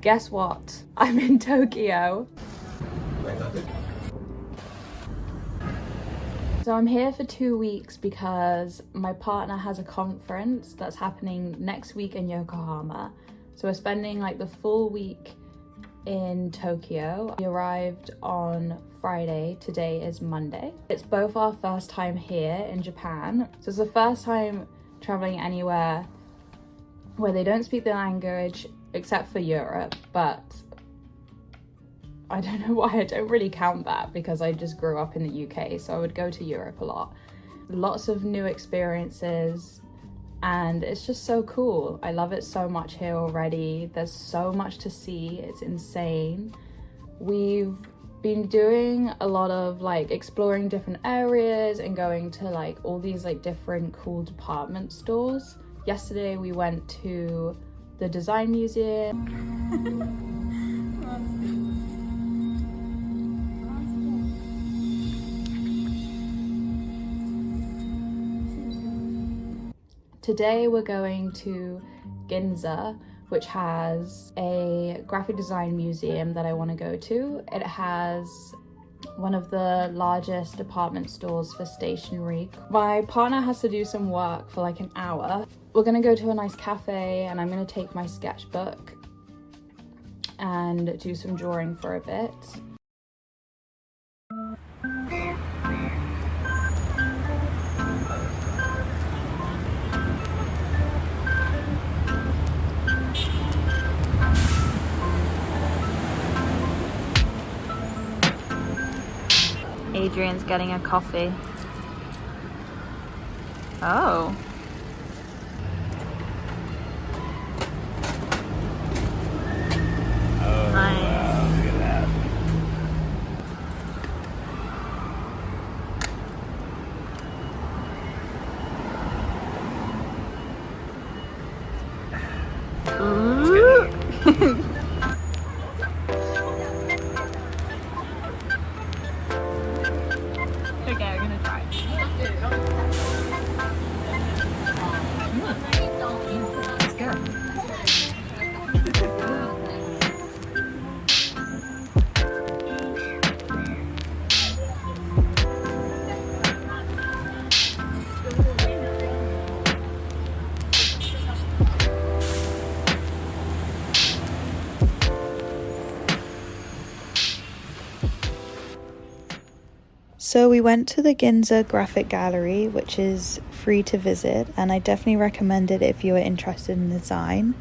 Guess what? I'm in Tokyo. So I'm here for 2 weeks because my partner has a conference that's happening next week in Yokohama. So we're spending like the full week in Tokyo. We arrived on Friday, today is Monday. It's both our first time here in Japan. So it's the first time traveling anywhere where they don't speak the language except for Europe, but I don't know why I don't really count that because I just grew up in the UK, so I would go to Europe a lot. Lots of new experiences and it's just so cool. I love it so much here already. There's so much to see, it's insane. We've been doing a lot of like exploring different areas and going to like all these like different cool department stores. Yesterday we went to the design museum. Today we're going to Ginza, which has a graphic design museum that I want to go to. It has one of the largest department stores for stationery. My partner has to do some work for like an hour. We're gonna go to a nice cafe and I'm gonna take my sketchbook and do some drawing for a bit. Adrian's getting a coffee. Oh. Nice. Wow, look at that. Ooh. Okay, I'm gonna try. It's good. So we went to the Ginza Graphic Gallery, which is free to visit, and I definitely recommend it if you are interested in design.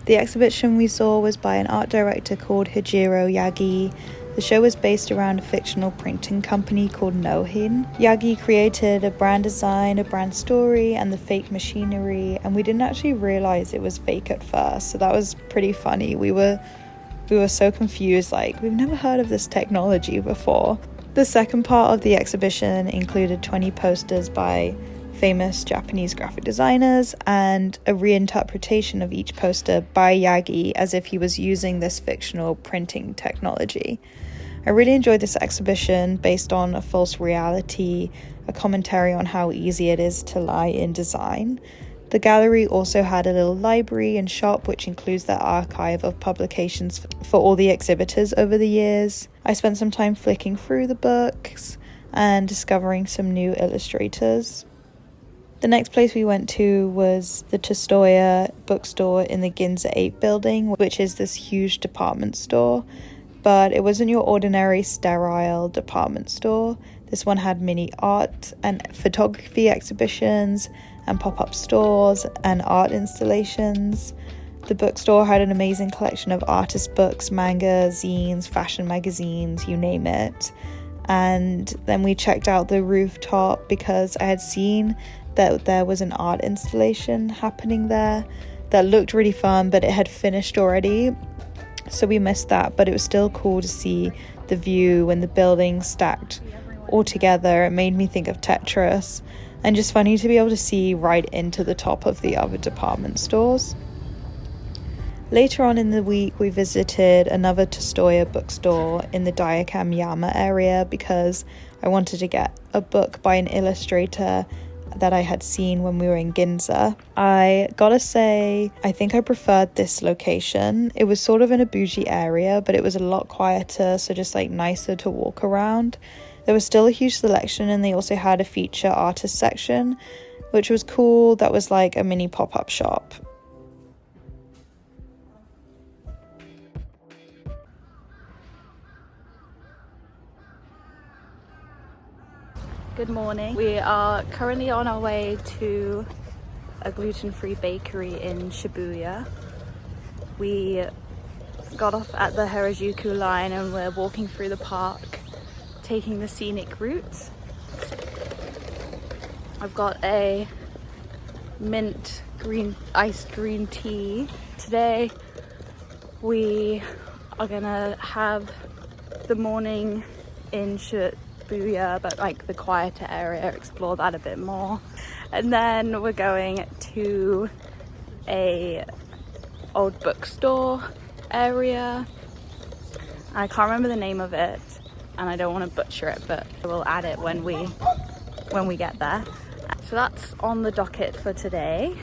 The exhibition we saw was by an art director called Hijiro Yagi. The show was based around a fictional printing company called Nohin. Yagi created a brand design, a brand story, and the fake machinery, and we didn't actually realize it was fake at first, so that was pretty funny. We were so confused, like, we've never heard of this technology before. The second part of the exhibition included 20 posters by famous Japanese graphic designers and a reinterpretation of each poster by Yagi as if he was using this fictional printing technology. I really enjoyed this exhibition based on a false reality, a commentary on how easy it is to lie in design. The gallery also had a little library and shop which includes their archive of publications for all the exhibitors over the years. I spent some time flicking through the books and discovering some new illustrators. The next place we went to was the Tsutoya bookstore in the Ginza 8 building, which is this huge department store. But it wasn't your ordinary sterile department store. This one had mini art and photography exhibitions and pop-up stores and art installations. The bookstore had an amazing collection of artist books, manga, zines, fashion magazines, you name it. And then we checked out the rooftop because I had seen that there was an art installation happening there that looked really fun, but it had finished already. So we missed that, but it was still cool to see the view when the buildings stacked all together. It made me think of Tetris, and just funny to be able to see right into the top of the other department stores. Later on in the week, we visited another Tsutoya bookstore in the Daikam Yama area because I wanted to get a book by an illustrator that I had seen when we were in Ginza. I gotta say, I think I preferred this location. It was sort of in a bougie area, but it was a lot quieter, so just like nicer to walk around. There was still a huge selection, and they also had a feature artist section, which was cool. That was like a mini pop-up shop. Good morning. We are currently on our way to a gluten-free bakery in Shibuya. We got off at the Harajuku line and we're walking through the park, taking the scenic route. I've got a mint green iced green tea. Today we are gonna have the morning in Shibuya, but like the quieter area, explore that a bit more. And then we're going to a old bookstore area. I can't remember the name of it and I don't want to butcher it, but we'll add it when we get there. So that's on the docket for today.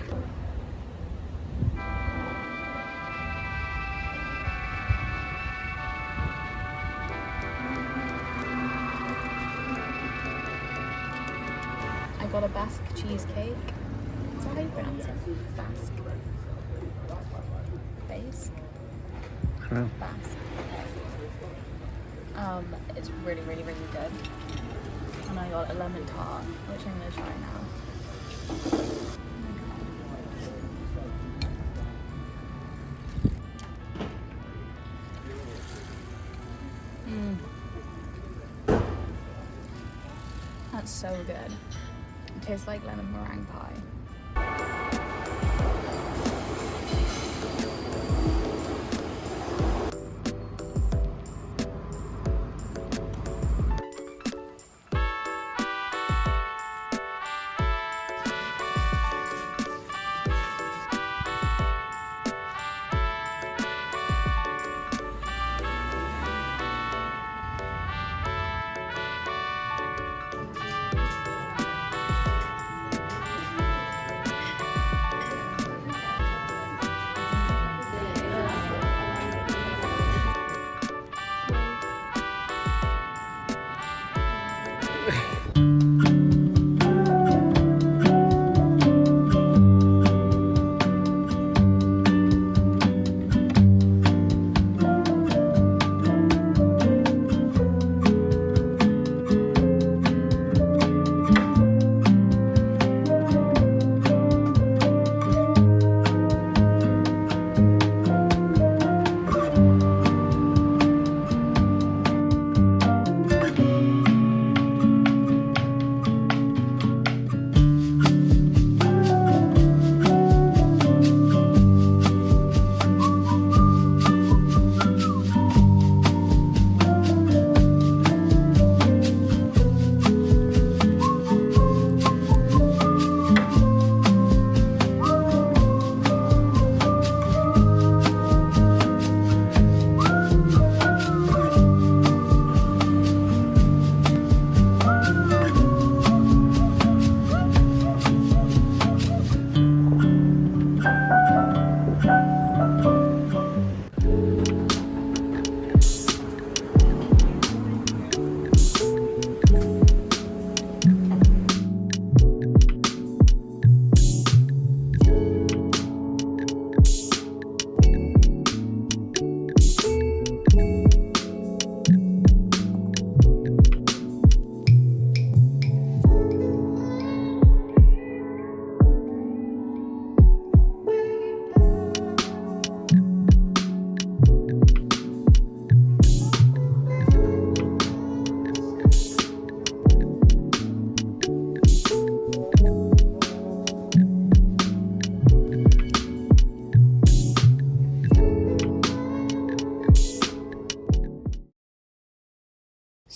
I got a Basque cheesecake. Is that how you pronounce it? Basque. Basque? Oh. Basque. It's really, really, really good. And I got a lemon tart, which I'm gonna try now. That's so good. It tastes like lemon meringue pie.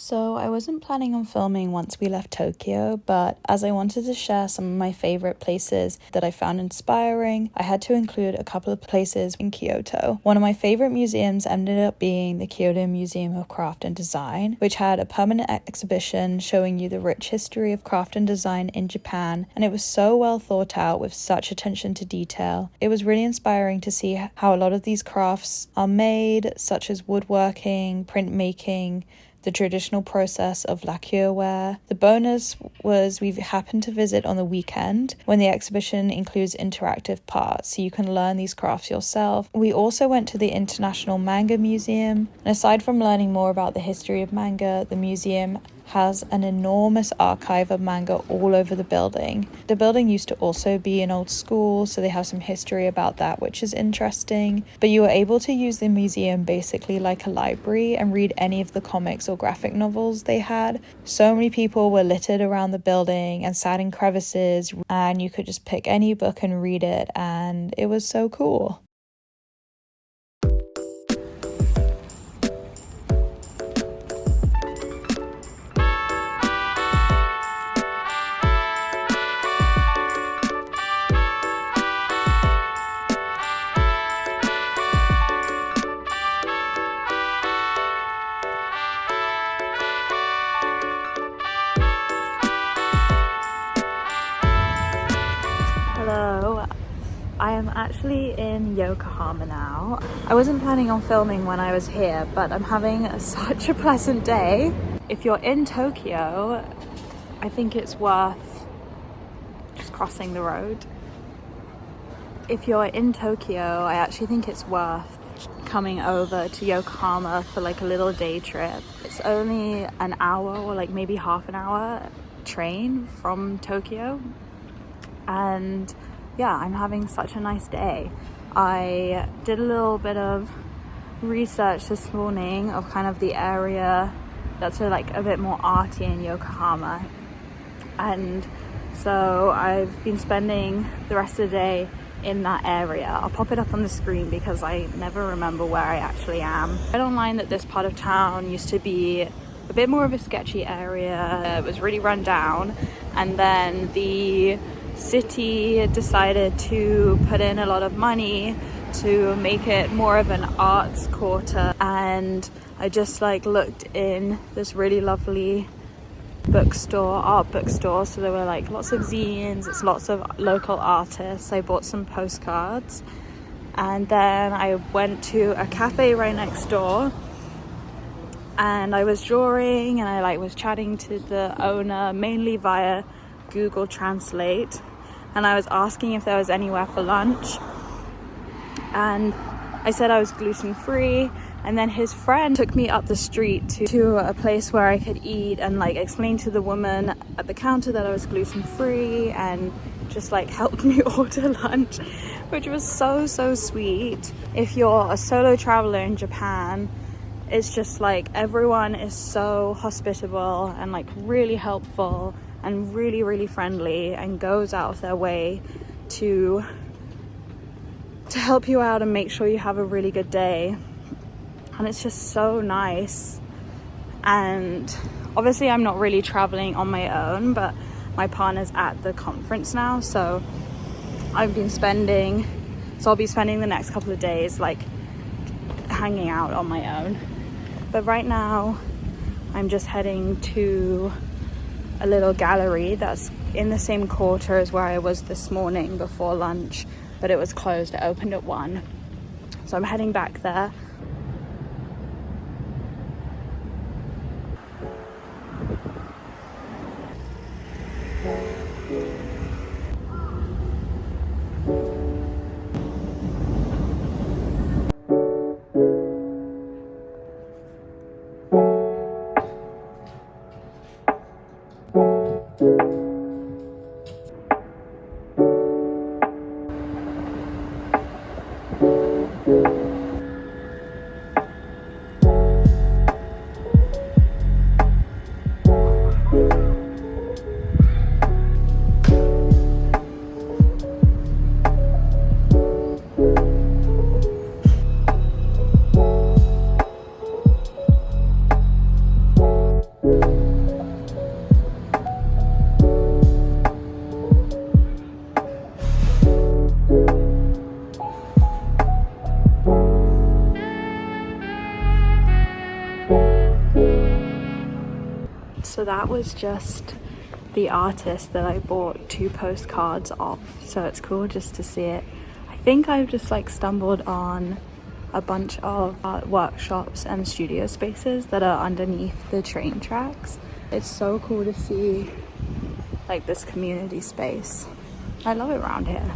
So I wasn't planning on filming once we left Tokyo, but as I wanted to share some of my favorite places that I found inspiring, I had to include a couple of places in Kyoto. One of my favorite museums ended up being the Kyoto Museum of Craft and Design, which had a permanent exhibition showing you the rich history of craft and design in Japan, and it was so well thought out with such attention to detail. It was really inspiring to see how a lot of these crafts are made, such as woodworking, printmaking, the traditional process of lacquerware. The bonus was we happened to visit on the weekend when the exhibition includes interactive parts, so you can learn these crafts yourself. We also went to the International Manga Museum, and aside from learning more about the history of manga, the museum has an enormous archive of manga all over the building. The building used to also be an old school, so they have some history about that, which is interesting. But you were able to use the museum basically like a library and read any of the comics or graphic novels they had. So many people were littered around the building and sat in crevices, and you could just pick any book and read it, and it was so cool. Hello, I am actually in Yokohama now. I wasn't planning on filming when I was here, but I'm having such a pleasant day. If you're in Tokyo, I think it's worth just crossing the road. If you're in Tokyo, I actually think it's worth coming over to Yokohama for like a little day trip. It's only an hour or like maybe half an hour train from Tokyo. And yeah, I'm having such a nice day. I did a little bit of research this morning of kind of the area that's like a bit more arty in Yokohama, and so I've been spending the rest of the day in that area. I'll pop it up on the screen because I never remember where I actually am. I read online that this part of town used to be a bit more of a sketchy area. It was really run down, and then the city decided to put in a lot of money to make it more of an arts quarter. And I just like looked in this really lovely art bookstore, so there were like lots of zines, it's lots of local artists. I bought some postcards, and then I went to a cafe right next door, and I was drawing, and I was chatting to the owner mainly via Google Translate, and I was asking if there was anywhere for lunch, and I said I was gluten-free, and then his friend took me up the street to a place where I could eat, and explained to the woman at the counter that I was gluten-free, and just helped me order lunch, which was so sweet. If you're a solo traveler in Japan, it's just everyone is so hospitable and really helpful and really friendly, and goes out of their way to help you out and make sure you have a really good day. And it's just so nice. And obviously I'm not really traveling on my own, but my partner's at the conference now, so I'll be spending the next couple of days hanging out on my own. But right now I'm just heading to a little gallery that's in the same quarter as where I was this morning before lunch, but it was closed. It opened at 1, so I'm heading back there. So that was just the artist that I bought 2 postcards of, so it's cool just to see it. I think I've just like stumbled on a bunch of workshops and studio spaces that are underneath the train tracks. It's so cool to see like this community space. I love it around here.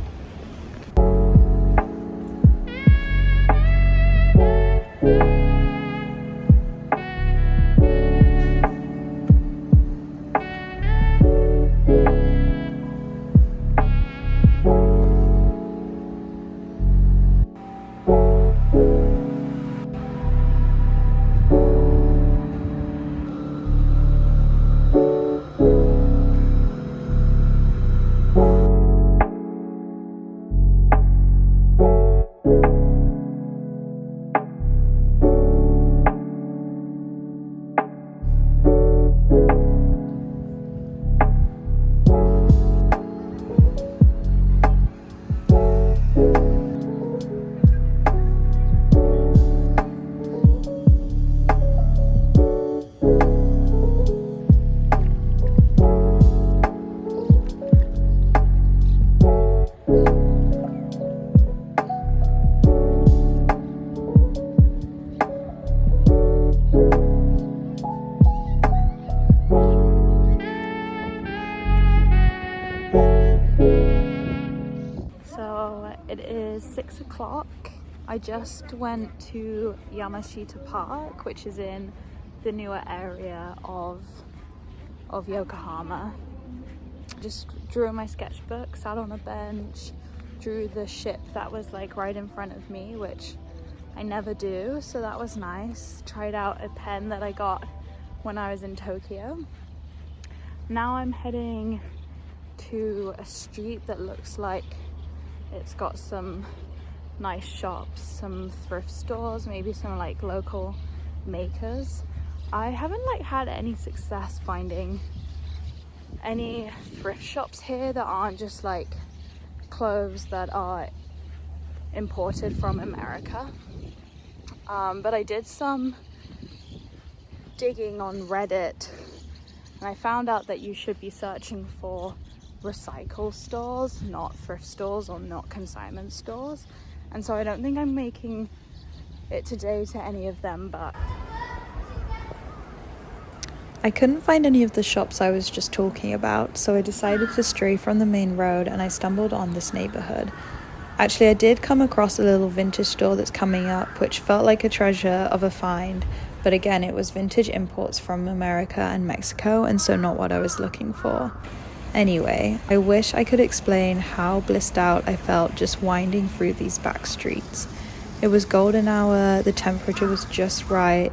It is 6 o'clock. I just went to Yamashita Park, which is in the newer area of Yokohama. Just drew my sketchbook, sat on a bench, drew the ship that was like right in front of me, which I never do, so that was nice. Tried out a pen that I got when I was in Tokyo. Now I'm heading to a street that looks like it's got some nice shops, some thrift stores, maybe some like local makers. I haven't like had any success finding any thrift shops here that aren't just like clothes that are imported from America. But I did some digging on Reddit and I found out that you should be searching for recycle stores, not thrift stores or not consignment stores. And so I don't think I'm making it today to any of them, but I couldn't find any of the shops I was just talking about, so I decided to stray from the main road and I stumbled on this neighborhood. Actually, I did come across a little vintage store that's coming up, which felt like a treasure of a find, but again, it was vintage imports from America and Mexico, and so not what I was looking for. Anyway, I wish I could explain how blissed out I felt just winding through these back streets. It was golden hour, the temperature was just right.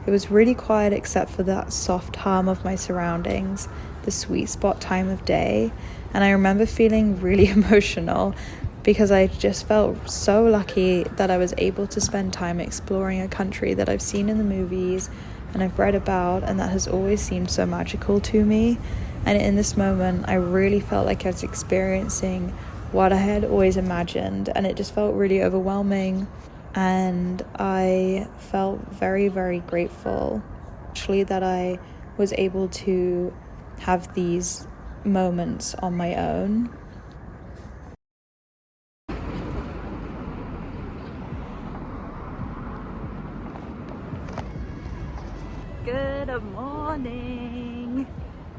It was really quiet except for that soft hum of my surroundings, the sweet spot time of day, and I remember feeling really emotional because I just felt so lucky that I was able to spend time exploring a country that I've seen in the movies and I've read about and that has always seemed so magical to me. And in this moment, I really felt like I was experiencing what I had always imagined, and it just felt really overwhelming. And I felt very, very grateful, actually, that I was able to have these moments on my own. Good morning.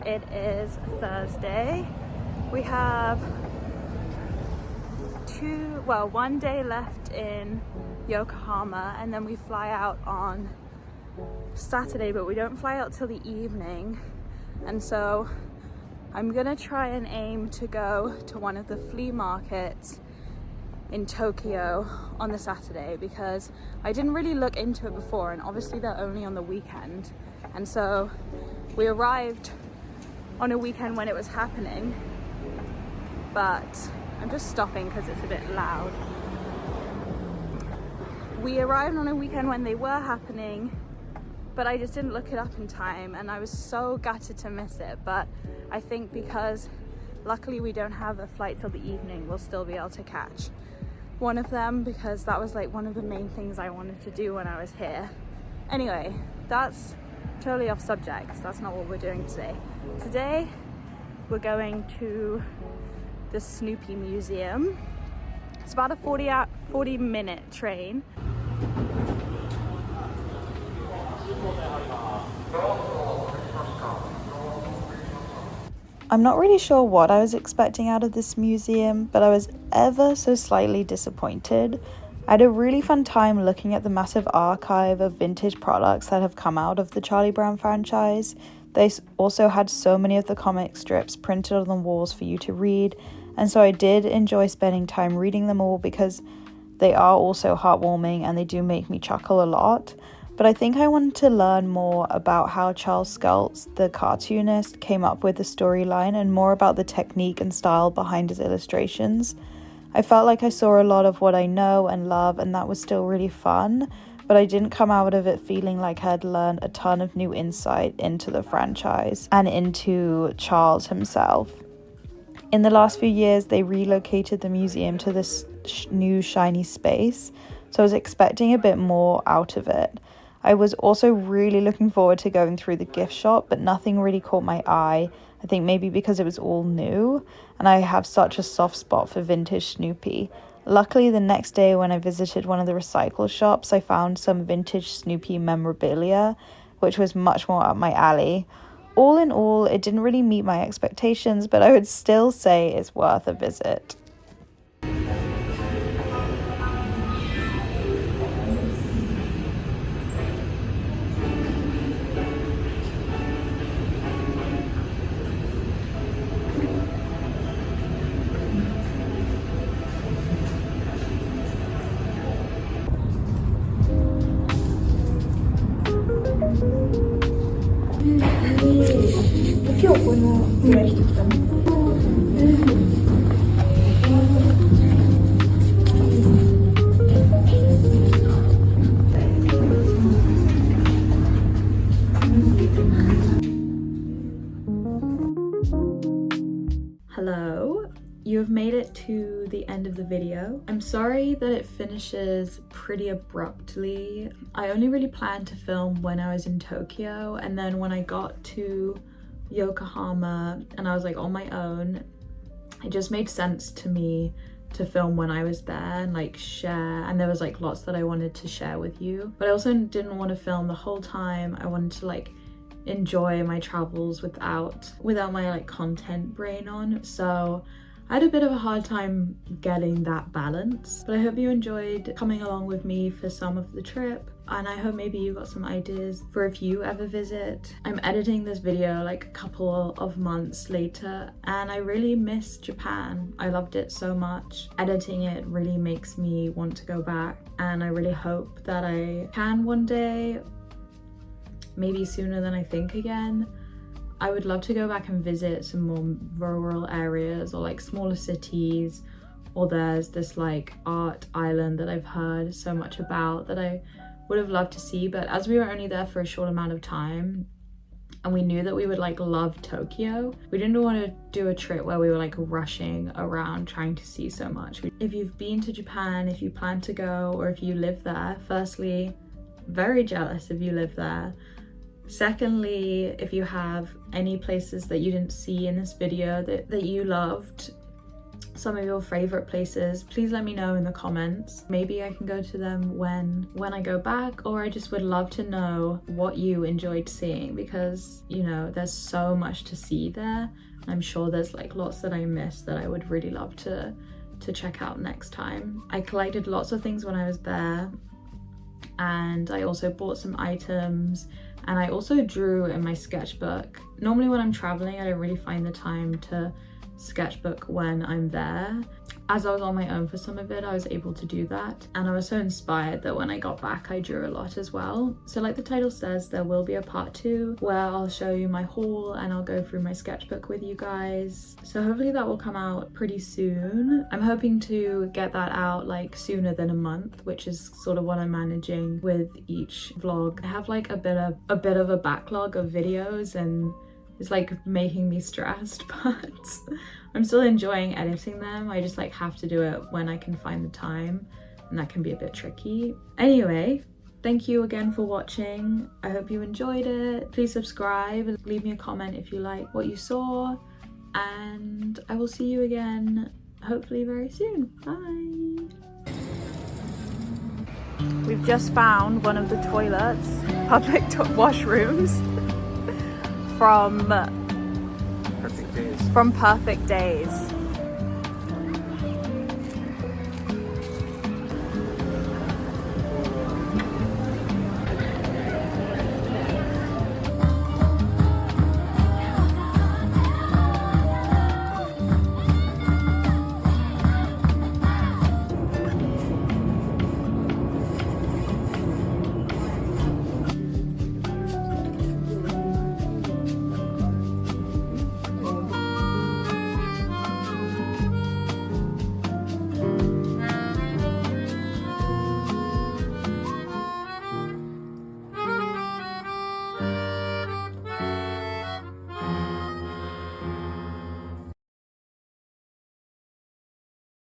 It is Thursday. We have one day left in Yokohama and then we fly out on Saturday, but we don't fly out till the evening. And so I'm gonna try and aim to go to one of the flea markets in Tokyo on the Saturday because I didn't really look into it before, and obviously they're only on the weekend. And so we arrived on a weekend when it was happening, but I'm just stopping because it's a bit loud. We arrived on a weekend when they were happening, but I just didn't look it up in time and I was so gutted to miss it. But I think because luckily we don't have a flight till the evening, we'll still be able to catch one of them because that was like one of the main things I wanted to do when I was here. Anyway, that's totally off subject, because that's not what we're doing today. Today we're going to the Snoopy Museum. It's about a 40-minute train. I'm not really sure what I was expecting out of this museum, but I was ever so slightly disappointed. I had a really fun time looking at the massive archive of vintage products that have come out of the Charlie Brown franchise. They also had so many of the comic strips printed on the walls for you to read, and so I did enjoy spending time reading them all because they are also heartwarming and they do make me chuckle a lot. But I think I wanted to learn more about how Charles Schulz, the cartoonist, came up with the storyline and more about the technique and style behind his illustrations. I felt like I saw a lot of what I know and love, and that was still really fun, but I didn't come out of it feeling like I had learned a ton of new insight into the franchise and into Charles himself. In the last few years, they relocated the museum to this new shiny space, so I was expecting a bit more out of it. I was also really looking forward to going through the gift shop, but nothing really caught my eye. I think maybe because it was all new, and I have such a soft spot for vintage Snoopy. Luckily, the next day when I visited one of the recycle shops, I found some vintage Snoopy memorabilia, which was much more up my alley. All in all, it didn't really meet my expectations, but I would still say it's worth a visit. Hello, you have made it to the end of the video. I'm sorry that it finishes pretty abruptly. I only really planned to film when I was in Tokyo, and then when I got to Yokohama and I was like on my own, it just made sense to me to film when I was there and like share, and there was like lots that I wanted to share with you, but I also didn't want to film the whole time. I wanted to like enjoy my travels without my like content brain on, so I had a bit of a hard time getting that balance. But I hope you enjoyed coming along with me for some of the trip, and I hope maybe you got some ideas for if you ever visit. I'm editing this video like a couple of months later, and I really miss Japan. I loved it so much. Editing it really makes me want to go back, and I really hope that I can one day, maybe sooner than I think again. I would love to go back and visit some more rural areas or like smaller cities, or there's this like art island that I've heard so much about that I would have loved to see, but as we were only there for a short amount of time and we knew that we would like love Tokyo, we didn't want to do a trip where we were like rushing around trying to see so much. If you've been to Japan, if you plan to go, or if you live there, firstly, very jealous if you live there. Secondly, if you have any places that you didn't see in this video that you loved, some of your favorite places, please let me know in the comments. Maybe I can go to them when I go back, or I just would love to know what you enjoyed seeing, because you know there's so much to see there. I'm sure there's like lots that I missed that I would really love to check out next time. I collected lots of things when I was there, and I also bought some items, and I also drew in my sketchbook. Normally when I'm traveling, I don't really find the time to sketchbook when I'm there. As I was on my own for some of it, I was able to do that, and I was so inspired that when I got back I drew a lot as well. So like the title says, there will be a part 2 where I'll show you my haul and I'll go through my sketchbook with you guys. So hopefully that will come out pretty soon. I'm hoping to get that out like sooner than a month, which is sort of what I'm managing with each vlog. I have like a bit of a backlog of videos, and it's like making me stressed, but I'm still enjoying editing them. I just like have to do it when I can find the time, and that can be a bit tricky. Anyway, Thank you again for watching. I hope you enjoyed it. Please subscribe and leave me a comment if you like what you saw. And I will see you again hopefully very soon. Bye! We've just found one of the toilets, public washrooms from Perfect Days.